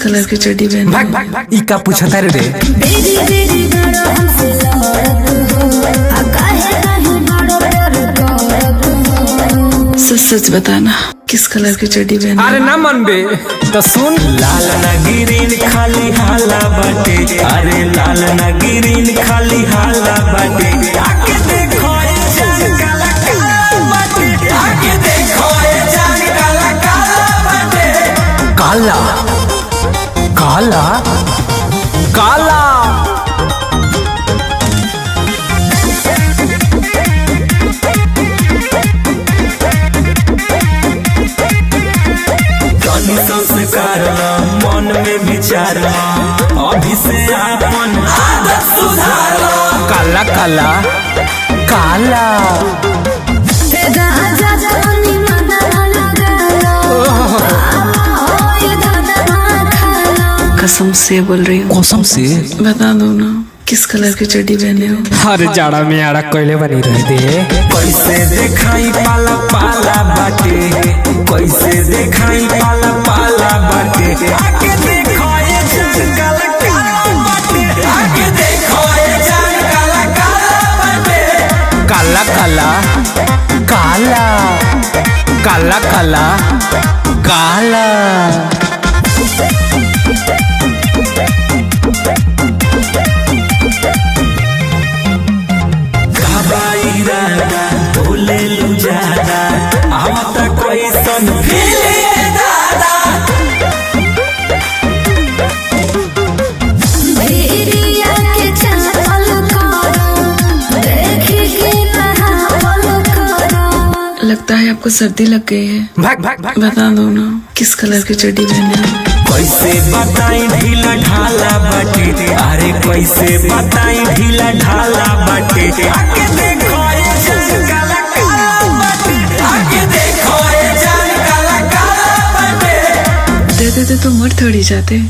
Colour की चड्डी पहनी? भाग भाग भाग ई का पूछता रे सच सच बताना किस कलर की चड्डी पहनी? अरे ना मन बे तो सुन। लाल ना गिरीन खाली हाला बाटे, अरे लाल ना गिरीन खाली हाला बाटे। आके देखो ये जान काला काला बाटे, आके देखो ये जान काला काला बाटे। काला काला काला संस्कार मन में विचार अभी से अपन आदत सुधार। काला काला काला कसम से बोल रही हूँ। कसम से बता दो ना किस कलर की चड्डी पहने हो? हर जाड़ा में आड़ा कोयले बनी रह दे। कैसे दिखाई पाला पाला बाटे, कैसे दिखाई पाला पाला बाटे। आके देखो ये जान काला काला बाटे, आके देखो ये जान काला काला बाटे। काला काला काला काला काला काला बोले लू ज्यादा आवता कोई सन दादा। लगता है आपको सर्दी लग गई है। भाग भाग भाग बता दो ना किस कलर की चड्डी पहने हो? कैसे बताई ढीला ढाला बाटे, अरे कैसे बताई ढीला ढाला बाटे। आके देखो ये जान काला काला बाटे, आके देखो ये जान काला काला बाटे। दे देते तो मर थोड़ी जाते।